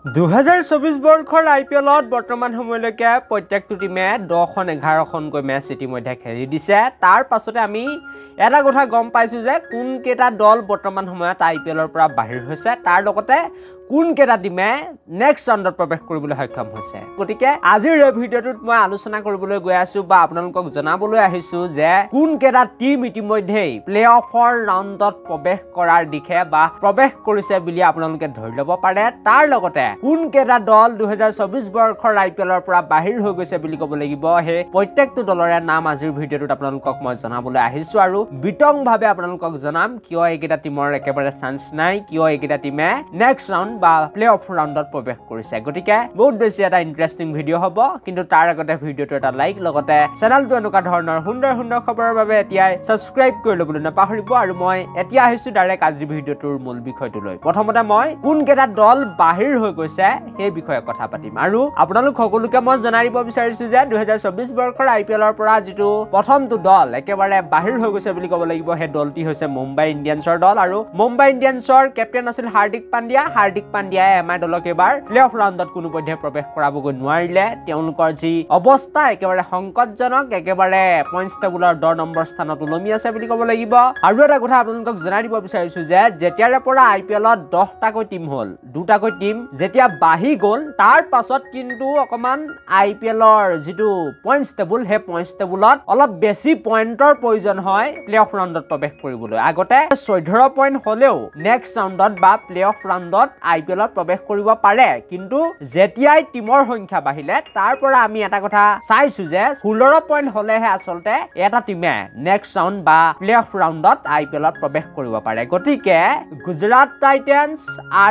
2024 বৰ্ষৰ IPLত বৰ্তমান সময়লৈকে প্ৰত্যেকটো টিমে 10-11খনকৈ মেচ ইতিমধ্যে খেলি দিছে। তাৰ পাছতে আমি এটা কথা গম পাইছো যে কোন কেইটা দল বৰ্তমান সময়ত IPLৰ পৰা বাহিৰ হৈছে, তাৰ লগতে কোন কেইটা টিমে নেক্সট ৰাউণ্ডত প্ৰৱেশ কৰিবলৈ সক্ষম হৈছে। গতিকে আজিৰ এই ভিডিঅ'টোত মই আলোচনা কৰিবলৈ গৈ আছো বা আপোনালোকক জনাবলৈ আহিছো যে কোন কেইটা টিম ইতিমধ্যে প্লে-অফৰ ৰাউণ্ডত প্ৰৱেশ কৰাৰ দিশে বা প্ৰৱেশ কৰিছে বুলি আপোনালোকে ধৰি ল'ব পাৰে। তাৰ লগতে কোন কেইটা দল 2024 বৰ্ষৰ IPLৰ পৰা বাহিৰ হৈ গৈছে বুলি ক'ব লাগিব। হে প্ৰত্যেকটো দলৰে নাম আজিৰ ভিডিঅ'টোত আপোনালোকক মই জনাবলৈ আহিছো আৰু বিতংভাৱে আপোনালোকক জনাম কিয় এইকেইটা টিমৰ একেবাৰে চান্স নাই, কিয় এইকেইটা টিমে নেক্সট ৰাউণ্ড বা প্লে-অফ ৰাউণ্ডত প্ৰৱেশ কৰিছে। গতিকে বহুত বেছি এটা ইন্টাৰেষ্টিং ভিডিঅ' হ'ব, কিন্তু তাৰ আগতে ভিডিঅ'টো এটা লাইক, লগতে চেনেলটো এনেকুৱা ধৰণৰ সুন্দৰ সুন্দৰ খবৰৰ বাবে এতিয়াই সাবস্ক্ৰাইব কৰি ল'বলৈ নাপাহৰিব। আৰু মই এতিয়া আহিছো ডাইৰেক্ট আজিৰ ভিডিঅ'টোৰ মূল বিষয়টোলৈ। প্ৰথমতে মই কোন কেইটা দল বাহিৰ হৈ গৈছে সেই বিষয়ে কথা পাতিম আৰু আপোনালোক সকলোকে মই জনাই দিব বিচাৰিছো যে 2024 বৰ্ষৰ IPLৰ পৰা যিটো প্ৰথমটো দল একেবাৰে বাহিৰ হৈ গৈছে বুলি ক'ব লাগিব, সেই দলটি হৈছে মুম্বাই ইণ্ডিয়ানছৰ দল। আৰু মুম্বাই ইণ্ডিয়ানছৰ কেপ্টেইন আছিল হাৰ্দিক পাণ্ডিয়াই MI দলক এবাৰ প্লে-অফ ৰাউণ্ডত কোনোপধ্যে প্ৰৱেশ কৰাবগৈ নোৱাৰিলে। তেওঁলোকৰ যি অৱস্থা একেবাৰে সংকটজনক, একেবাৰে পইণ্টছ টেবুলৰ 10 নম্বৰ স্থানত ওলমি আছে বুলি ক'ব লাগিব। আৰু এটা কথা আপোনালোকক জনাই দিব বিচাৰিছো যে যেতিয়াৰে পৰা IPLত 10টাকৈ টিম হ'ল, 2টাকৈ টিম যেতিয়া বাঢ়ি গ'ল, তাৰ পাছত কিন্তু অকমান IPLৰ যিটো পইণ্টছ টেবুল, সেই পইণ্টছ টেবুলত অলপ বেছি পইণ্টৰ প্ৰয়োজন হয় প্লে-অফ ৰাউণ্ডত প্ৰৱেশ কৰিবলৈ। আগতে 14 পইণ্ট হ'লেও নেক্সট ৰাউণ্ডত বা প্লে-অফ ৰাউণ্ডত IPLত প্ৰৱেশ কৰিব পাৰে, কিন্তু যেতিয়াই টিমৰ সংখ্যা বাঢ়িলে তাৰ পৰা আমি এটা কথা চাইছো যে 16 পইণ্ট হ'লেহে আচলতে এটা টিমে নেক্সট ৰাউণ্ড বা প্লে-অফ ৰাউণ্ডত IPLত প্ৰৱেশ কৰিব পাৰে। গতিকে Gujarat titans,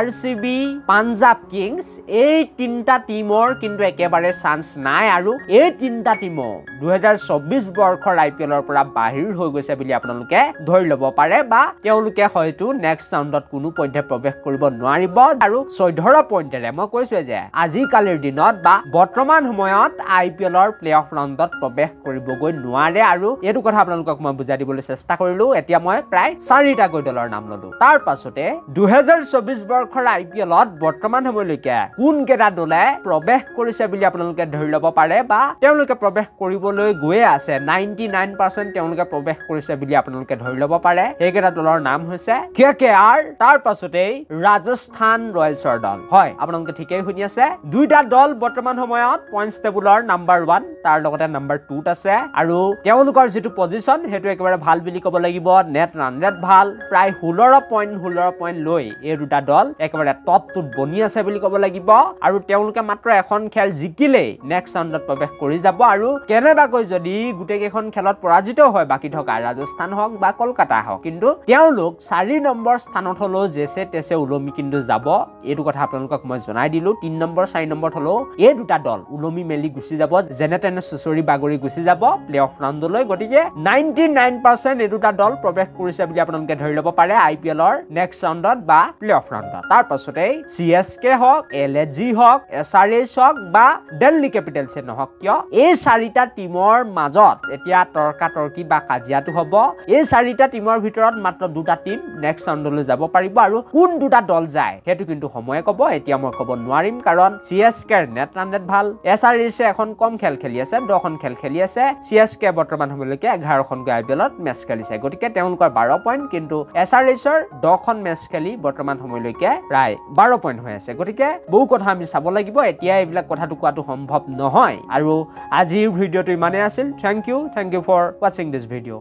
RCB, Punjab Kings এই তিনিটা টিমৰ কিন্তু একেবাৰে চান্স নাই। আৰু এই তিনিটা টিমো 2024 বৰ্ষৰ IPLৰ পৰা বাহিৰ হৈ গৈছে বুলি আপোনালোকে ধৰি ল'ব পাৰে, বা তেওঁলোকে হয়তো নেক্সট ৰাউণ্ডত কোনো পধ্যে প্ৰৱেশ কৰিব নোৱাৰিব। আৰু 14 পইণ্টেৰে মই কৈছো যে আজিকালিৰ দিনত বা বৰ্তমান সময়ত IPLৰ প্লে-অফ ৰাউণ্ডত প্ৰৱেশ কৰিবগৈ নোৱাৰে। আৰু এইটো কথা আপোনালোকক মই বুজাই দিবলৈ চেষ্টা কৰিলো। এতিয়া মই প্ৰায় 4টাকৈ দলৰ নাম ললো। তাৰ পাছতে 2024 বৰ্ষৰ IPLত বৰ্তমান সময়লৈকে কোন কেইটা দলে প্ৰৱেশ কৰিছে বুলি আপোনালোকে ধৰি ল'ব পাৰে, বা তেওঁলোকে প্ৰৱেশ কৰিবলৈ গৈয়ে আছে। 99% তেওঁলোকে প্ৰৱেশ কৰিছে বুলি আপোনালোকে ধৰি ল'ব পাৰে। সেইকেইটা দলৰ নাম হৈছে KKR, তাৰ পাছতেই ৰাজস্থান ৰয়েলছৰ দল। হয়, আপোনালোকে ঠিকেই শুনি আছে। দুইটা দল বৰ্তমান সময়ত পইণ্টছ টেবুলৰ নাম্বাৰ 1 তাৰ লগতে নাম্বাৰ 2ত আছে। আৰু তেওঁলোকৰ যিটো পজিশ্যন সেইটো একেবাৰে ভাল বুলি ক'ব লাগিব। নেট ৰান ৰেট ভাল, প্ৰায় 16 পইণ্ট লৈ এই দুটা দল একেবাৰে টপটোত বনি আছে বুলি ক'ব লাগিব। আৰু তেওঁলোকে মাত্ৰ এখন খেল জিকিলেই নেক্সট ৰাউণ্ডত প্ৰৱেশ কৰি যাব। আৰু কেনেবাকৈ যদি গোটেই কেইখন খেলত পৰাজিত হয় বাকী থকা ৰাজস্থান হওক বা কলকাতা হওক, কিন্তু তেওঁলোক 4 নম্বৰ স্থানত হলেও জেছে তেছে ওলমি কিন্তু যাব। এইটো কথা আপোনালোকক মই জনাই দিলো। 3 নম্বৰ 4 নম্বৰত হলেও এই দুটা দল ওলমি মেলি গুচি যাব, যেনে তেনে চুচৰি বাগৰি গুচি যাব প্লে-অফ ৰাউণ্ডলৈ। গতিকে 99% এই দুটা দল প্ৰৱেশ কৰিছে বুলি আপোনালোকে ধৰি ল'ব পাৰে IPLৰ নেক্সট ৰাউণ্ডত বা প্লে-অফ ৰাউণ্ডত। তাৰ পাছতে CSK হওক, LSG হওক, SRH হওক বা দিল্লী কেপিটেলছে নহওক কিয়, এই 4টা টিমৰ মাজত এতিয়া তৰ্কাতৰ্কি বা কাজিয়াটো হ'ব। এই 4টা টিমৰ ভিতৰত মাত্ৰ 2টা টিম নেক্সট ৰাউণ্ডলৈ যাব পাৰিব। আৰু কোন দুটা দল যায় সেইটো কিন্তু সময়ে ক'ব, এতিয়া মই ক'ব নোৱাৰিম, কাৰণ CSKৰ নেট ৰান ৰেট ভাল। SRH এখন কম খেল খেলি আছে, 10খন খেল খেলি আছে। CSK বৰ্তমান সময়লৈকে 11খনকৈ IPLত মেচ খেলিছে, গতিকে তেওঁলোকৰ 12 পইণ্ট, কিন্তু SRHৰ 10খন মেচ খেলি বৰ্তমান সময়লৈকে প্ৰায় 12 পইণ্ট হৈ আছে। গতিকে বহু কথা আমি চাব লাগিব, এতিয়া এইবিলাক কথাটো কোৱাটো সম্ভৱ নহয়। আৰু আজিৰ ভিডিঅ'টো ইমানেই আছিল। থেংক ইউ ফৰ ৱাচিং দিছ ভিডিঅ'।